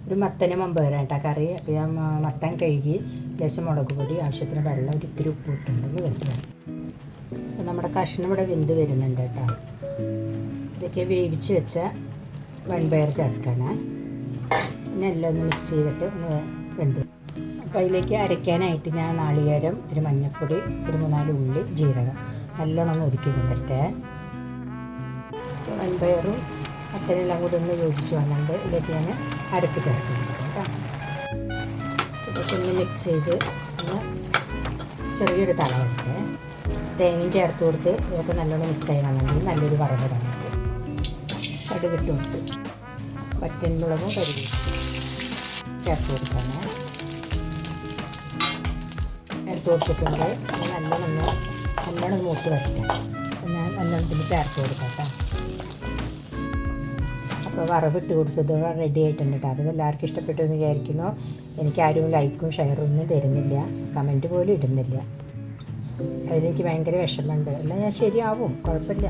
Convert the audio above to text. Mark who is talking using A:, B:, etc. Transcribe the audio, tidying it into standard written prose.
A: ഒരു മത്തന് മുമ്പ് വരാം കേട്ടോ കറി. അപ്പോൾ ഞാൻ മത്തൻ കഴുകി ലേശം മുളക് പൊടി ആവശ്യത്തിന് വെള്ളം ഒരു ഇത്തിരി ഉപ്പ് ഇട്ടുണ്ടെങ്കിൽ വെന്ത് വരും. അപ്പോൾ നമ്മുടെ കഷ്ണം ഇവിടെ വെന്ത് വരുന്നുണ്ട് കേട്ടോ. ഇതൊക്കെ വേവിച്ച് വെച്ച വൻപയർ ചേർക്കണം. പിന്നെ എല്ലാം ഒന്ന് മിക്സ് ചെയ്തിട്ട് ഒന്ന് വെന്ത്. അപ്പോൾ അതിലേക്ക് അരയ്ക്കാനായിട്ട് ഞാൻ നാളികേരം, ഇത്തിരി മഞ്ഞൾപ്പൊടി, ഒരു 3-4 ഉള്ളി, ജീരകം നല്ലോണം ഒന്ന് ഒതുക്കി കൊണ്ടിട്ടേ. വൻപയറും മത്തനെല്ലാം കൂടി ഒന്ന് യോജിച്ച് വന്നിട്ട് ഇതിലേക്ക് ഞാൻ അരപ്പ് ചേർക്കുന്നുണ്ട് കേട്ടോ. ഇതൊക്കെ ഒന്ന് മിക്സ് ചെയ്ത് ഒന്ന് ചെറിയൊരു തള വരട്ടെ. തേങ്ങയും ചേർത്ത് കൊടുത്ത് ഇതൊക്കെ നല്ലോണം മിക്സായി വന്നെങ്കിൽ നല്ലൊരു വറവ് നമുക്ക് കടുകിട്ട് കൊടുത്ത് വറ്റൻമുളകും കരുതി ചേർത്ത് കൊടുക്കാണ്. ചേർത്ത് കൊടുത്തിട്ടുണ്ട്. നല്ലോണം മൂത്ത് വരട്ടെ. ഞാൻ നല്ലോണത്തിൽ ചേർത്ത് കൊടുക്കാം കേട്ടോ. അപ്പോൾ വറവിട്ട് കൊടുത്തത് റെഡി ആയിട്ടുണ്ട് കേട്ടോ. അപ്പോൾ ഇതെല്ലാവർക്കും ഇഷ്ടപ്പെട്ടു എന്ന് വിചാരിക്കുന്നു. എനിക്കാരും ലൈക്കും ഷെയറും ഒന്നും തരുന്നില്ല, കമൻറ്റ് പോലും ഇടുന്നില്ല. അതിലെനിക്ക് ഭയങ്കര വിഷമമുണ്ട്. എല്ലാം ഞാൻ ശരിയാവും, കുഴപ്പമില്ല.